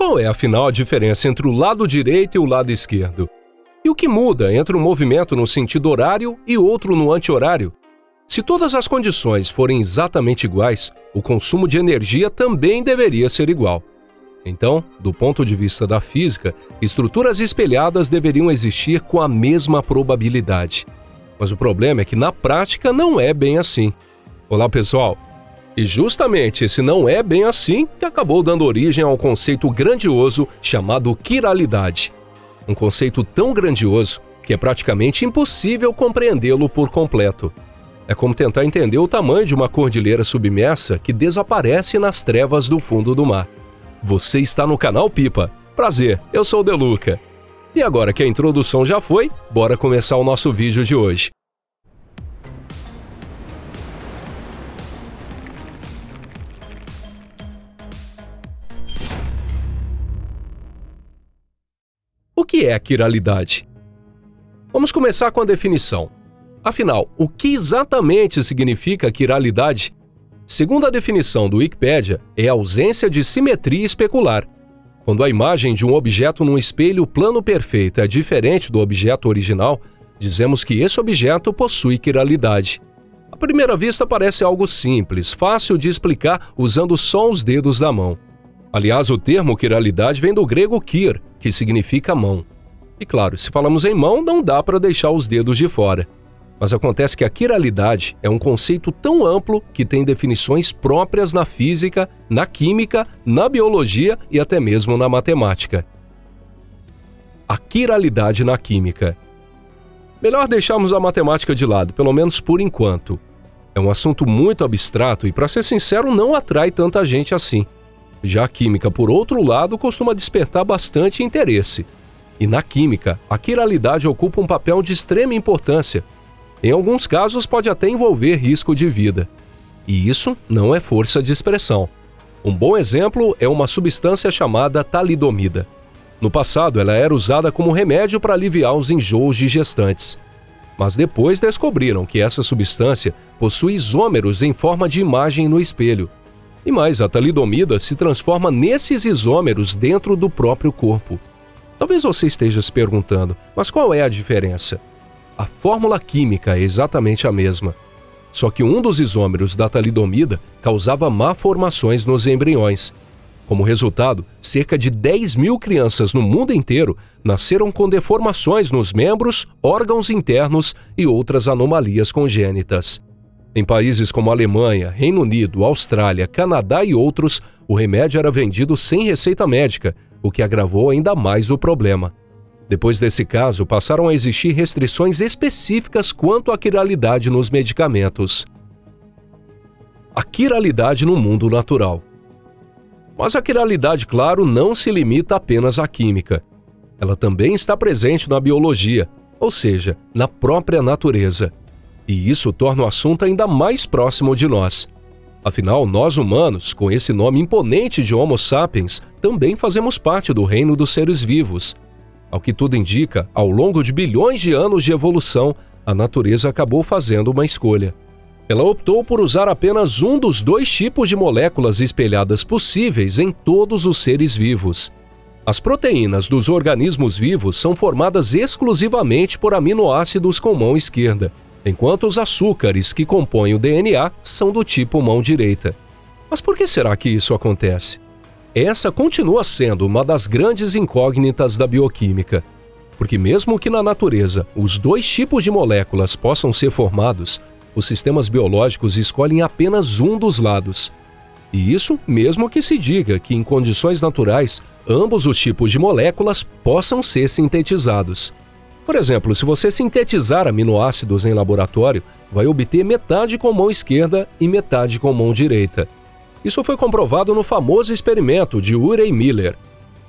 qual é, afinal, a diferença entre o lado direito e o lado esquerdo? E o que muda entre um movimento no sentido horário e outro no anti-horário? Se todas as condições forem exatamente iguais, o consumo de energia também deveria ser igual. Então, do ponto de vista da física, estruturas espelhadas deveriam existir com a mesma probabilidade. Mas o problema é que na prática não é bem assim. Olá, pessoal! E justamente esse não é bem assim que acabou dando origem ao conceito grandioso chamado quiralidade. Um conceito tão grandioso que é praticamente impossível compreendê-lo por completo. É como tentar entender o tamanho de uma cordilheira submersa que desaparece nas trevas do fundo do mar. Você está no canal Pipa. Prazer, eu sou o Deluca. E agora que a introdução já foi, bora começar o nosso vídeo de hoje. O que é a quiralidade? Vamos começar com a definição. Afinal, o que exatamente significa quiralidade? Segundo a definição do Wikipedia, é a ausência de simetria especular. Quando a imagem de um objeto num espelho plano perfeito é diferente do objeto original, dizemos que esse objeto possui quiralidade. À primeira vista parece algo simples, fácil de explicar usando só os dedos da mão. Aliás, o termo quiralidade vem do grego quir, que significa mão. E claro, se falamos em mão, não dá para deixar os dedos de fora. Mas acontece que a quiralidade é um conceito tão amplo que tem definições próprias na física, na química, na biologia e até mesmo na matemática. A quiralidade na química. Melhor deixarmos a matemática de lado, pelo menos por enquanto. É um assunto muito abstrato e, para ser sincero, não atrai tanta gente assim. Já a química, por outro lado, costuma despertar bastante interesse. E na química, a quiralidade ocupa um papel de extrema importância. Em alguns casos, pode até envolver risco de vida. E isso não é força de expressão. Um bom exemplo é uma substância chamada talidomida. No passado, ela era usada como remédio para aliviar os enjoos de gestantes. Mas depois descobriram que essa substância possui isômeros em forma de imagem no espelho. E mais, a talidomida se transforma nesses isômeros dentro do próprio corpo. Talvez você esteja se perguntando, mas qual é a diferença? A fórmula química é exatamente a mesma. Só que um dos isômeros da talidomida causava malformações nos embriões. Como resultado, cerca de 10.000 crianças no mundo inteiro nasceram com deformações nos membros, órgãos internos e outras anomalias congênitas. Em países como Alemanha, Reino Unido, Austrália, Canadá e outros, o remédio era vendido sem receita médica, o que agravou ainda mais o problema. Depois desse caso, passaram a existir restrições específicas quanto à quiralidade nos medicamentos. A quiralidade no mundo natural. Mas a quiralidade, claro, não se limita apenas à química. Ela também está presente na biologia, ou seja, na própria natureza. E isso torna o assunto ainda mais próximo de nós. Afinal, nós humanos, com esse nome imponente de Homo sapiens, também fazemos parte do reino dos seres vivos. Ao que tudo indica, ao longo de bilhões de anos de evolução, a natureza acabou fazendo uma escolha. Ela optou por usar apenas um dos dois tipos de moléculas espelhadas possíveis em todos os seres vivos. As proteínas dos organismos vivos são formadas exclusivamente por aminoácidos com mão esquerda, enquanto os açúcares que compõem o DNA são do tipo mão direita. Mas por que será que isso acontece? Essa continua sendo uma das grandes incógnitas da bioquímica. Porque mesmo que na natureza os dois tipos de moléculas possam ser formados, os sistemas biológicos escolhem apenas um dos lados. E isso mesmo que se diga que em condições naturais, ambos os tipos de moléculas possam ser sintetizados. Por exemplo, se você sintetizar aminoácidos em laboratório, vai obter metade com mão esquerda e metade com mão direita. Isso foi comprovado no famoso experimento de Urey Miller.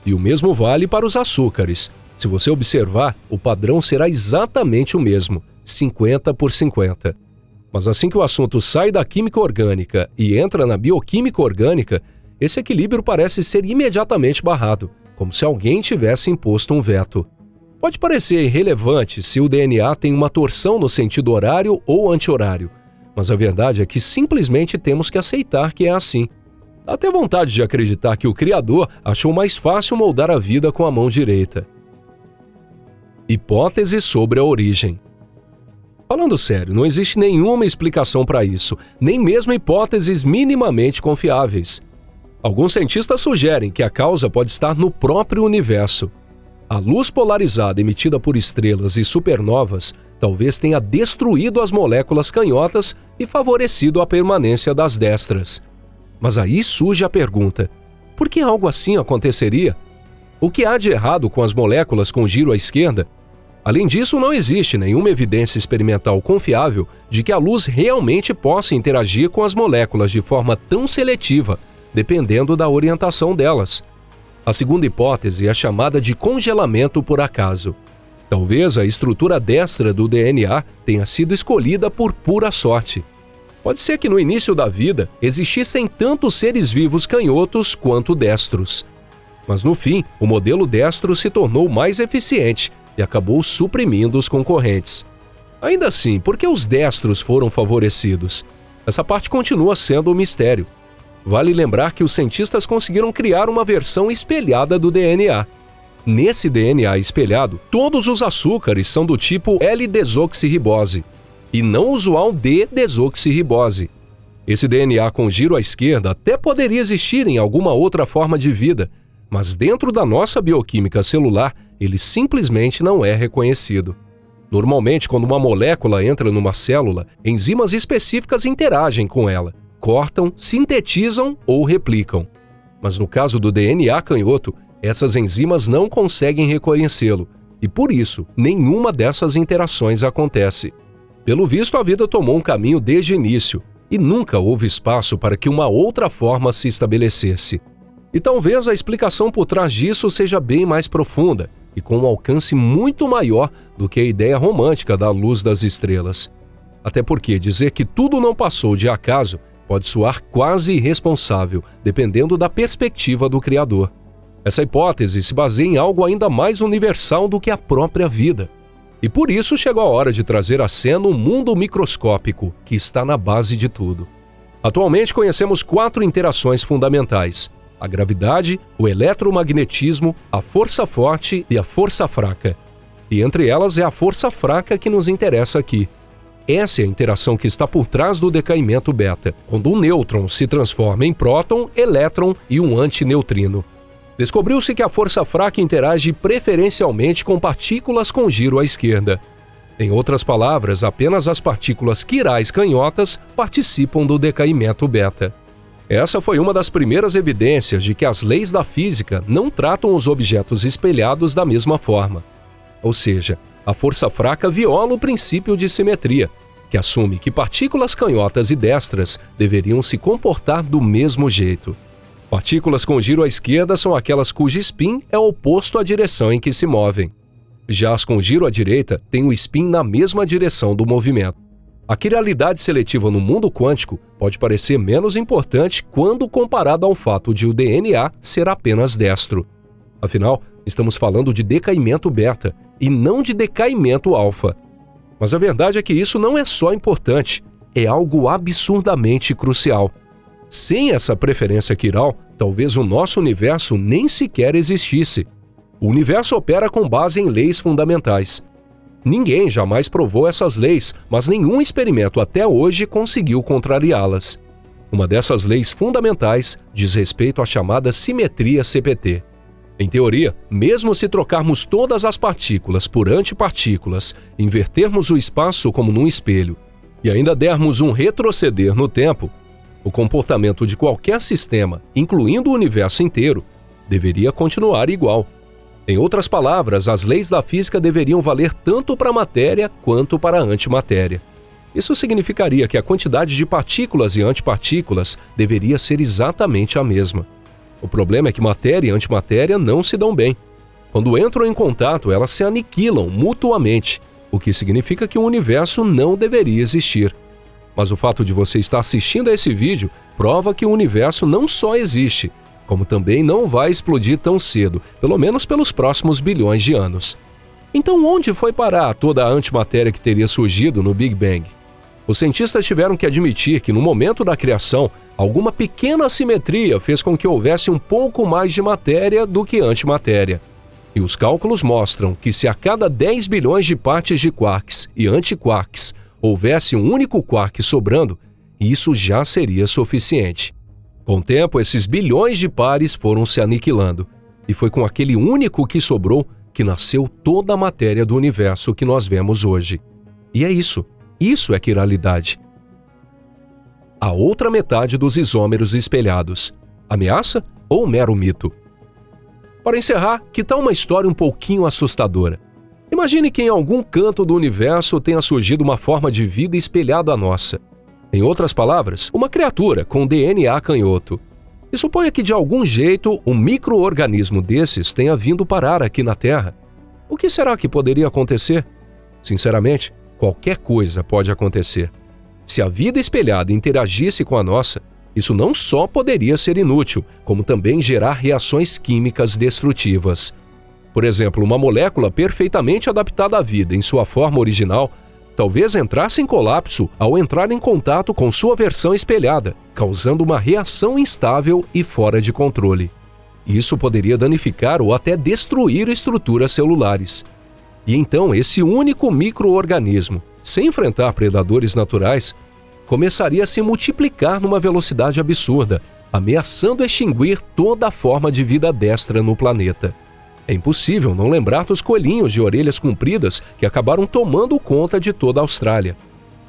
E o mesmo vale para os açúcares. Se você observar, o padrão será exatamente o mesmo, 50 por 50. Mas assim que o assunto sai da química orgânica e entra na bioquímica orgânica, esse equilíbrio parece ser imediatamente barrado, como se alguém tivesse imposto um veto. Pode parecer irrelevante se o DNA tem uma torção no sentido horário ou anti-horário, mas a verdade é que simplesmente temos que aceitar que é assim. Dá até vontade de acreditar que o Criador achou mais fácil moldar a vida com a mão direita. Hipótese sobre a origem. Falando sério, não existe nenhuma explicação para isso, nem mesmo hipóteses minimamente confiáveis. Alguns cientistas sugerem que a causa pode estar no próprio universo. A luz polarizada emitida por estrelas e supernovas talvez tenha destruído as moléculas canhotas e favorecido a permanência das destras. Mas aí surge a pergunta: por que algo assim aconteceria? O que há de errado com as moléculas com giro à esquerda? Além disso, não existe nenhuma evidência experimental confiável de que a luz realmente possa interagir com as moléculas de forma tão seletiva, dependendo da orientação delas. A segunda hipótese é chamada de congelamento por acaso. Talvez a estrutura destra do DNA tenha sido escolhida por pura sorte. Pode ser que no início da vida existissem tanto seres vivos canhotos quanto destros. Mas no fim, o modelo destro se tornou mais eficiente e acabou suprimindo os concorrentes. Ainda assim, por que os destros foram favorecidos? Essa parte continua sendo um mistério. Vale lembrar que os cientistas conseguiram criar uma versão espelhada do DNA. Nesse DNA espelhado, todos os açúcares são do tipo L-desoxirribose e não usual D-desoxirribose. Esse DNA com giro à esquerda até poderia existir em alguma outra forma de vida, mas dentro da nossa bioquímica celular, ele simplesmente não é reconhecido. Normalmente, quando uma molécula entra numa célula, enzimas específicas interagem com ela, cortam, sintetizam ou replicam. Mas no caso do DNA canhoto, essas enzimas não conseguem reconhecê-lo, e por isso, nenhuma dessas interações acontece. Pelo visto, a vida tomou um caminho desde o início, e nunca houve espaço para que uma outra forma se estabelecesse. E talvez a explicação por trás disso seja bem mais profunda e com um alcance muito maior do que a ideia romântica da luz das estrelas. Até porque dizer que tudo não passou de acaso pode soar quase irresponsável, dependendo da perspectiva do Criador. Essa hipótese se baseia em algo ainda mais universal do que a própria vida. E por isso chegou a hora de trazer à cena o mundo microscópico, que está na base de tudo. Atualmente conhecemos 4 interações fundamentais: a gravidade, o eletromagnetismo, a força forte e a força fraca. E entre elas é a força fraca que nos interessa aqui. Essa é a interação que está por trás do decaimento beta, quando um nêutron se transforma em próton, elétron e um antineutrino. Descobriu-se que a força fraca interage preferencialmente com partículas com giro à esquerda. Em outras palavras, apenas as partículas quirais canhotas participam do decaimento beta. Essa foi uma das primeiras evidências de que as leis da física não tratam os objetos espelhados da mesma forma. Ou seja, a força fraca viola o princípio de simetria, que assume que partículas canhotas e destras deveriam se comportar do mesmo jeito. Partículas com giro à esquerda são aquelas cujo spin é oposto à direção em que se movem. Já as com giro à direita têm o spin na mesma direção do movimento. A quiralidade seletiva no mundo quântico pode parecer menos importante quando comparada ao fato de o DNA ser apenas destro. Afinal, estamos falando de decaimento beta e não de decaimento alfa. Mas a verdade é que isso não é só importante, é algo absurdamente crucial. Sem essa preferência quiral, talvez o nosso universo nem sequer existisse. O universo opera com base em leis fundamentais. Ninguém jamais provou essas leis, mas nenhum experimento até hoje conseguiu contrariá-las. Uma dessas leis fundamentais diz respeito à chamada simetria CPT. Em teoria, mesmo se trocarmos todas as partículas por antipartículas, invertermos o espaço como num espelho e ainda dermos um retroceder no tempo, o comportamento de qualquer sistema, incluindo o universo inteiro, deveria continuar igual. Em outras palavras, as leis da física deveriam valer tanto para a matéria quanto para a antimatéria. Isso significaria que a quantidade de partículas e antipartículas deveria ser exatamente a mesma. O problema é que matéria e antimatéria não se dão bem. Quando entram em contato, elas se aniquilam mutuamente, o que significa que o universo não deveria existir. Mas o fato de você estar assistindo a esse vídeo prova que o universo não só existe, como também não vai explodir tão cedo, pelo menos pelos próximos bilhões de anos. Então onde foi parar toda a antimatéria que teria surgido no Big Bang? Os cientistas tiveram que admitir que no momento da criação, alguma pequena assimetria fez com que houvesse um pouco mais de matéria do que antimatéria. E os cálculos mostram que se a cada 10 bilhões de partes de quarks e antiquarks houvesse um único quark sobrando, isso já seria suficiente. Com o tempo, esses bilhões de pares foram se aniquilando, e foi com aquele único que sobrou que nasceu toda a matéria do universo que nós vemos hoje. E é isso é quiralidade. A outra metade dos isômeros espelhados: ameaça ou mero mito? Para encerrar, que tal uma história um pouquinho assustadora? Imagine que em algum canto do universo tenha surgido uma forma de vida espelhada à nossa. Em outras palavras, uma criatura com DNA canhoto. E suponha que de algum jeito um micro-organismo desses tenha vindo parar aqui na Terra. O que será que poderia acontecer? Sinceramente, qualquer coisa pode acontecer. Se a vida espelhada interagisse com a nossa, isso não só poderia ser inútil, como também gerar reações químicas destrutivas. Por exemplo, uma molécula perfeitamente adaptada à vida em sua forma original talvez entrasse em colapso ao entrar em contato com sua versão espelhada, causando uma reação instável e fora de controle. Isso poderia danificar ou até destruir estruturas celulares. E então esse único micro-organismo, sem enfrentar predadores naturais, começaria a se multiplicar numa velocidade absurda, ameaçando extinguir toda a forma de vida destra no planeta. É impossível não lembrar dos coelhinhos de orelhas compridas que acabaram tomando conta de toda a Austrália.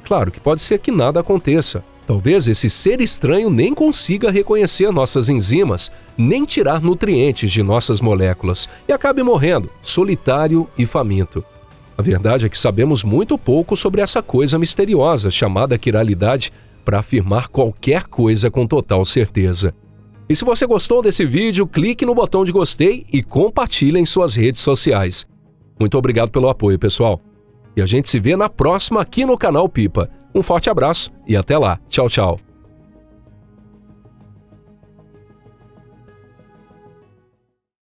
Claro que pode ser que nada aconteça. Talvez esse ser estranho nem consiga reconhecer nossas enzimas, nem tirar nutrientes de nossas moléculas e acabe morrendo, solitário e faminto. A verdade é que sabemos muito pouco sobre essa coisa misteriosa chamada quiralidade para afirmar qualquer coisa com total certeza. E se você gostou desse vídeo, clique no botão de gostei e compartilhe em suas redes sociais. Muito obrigado pelo apoio, pessoal. E a gente se vê na próxima aqui no canal Pipa. Um forte abraço e até lá. Tchau, tchau.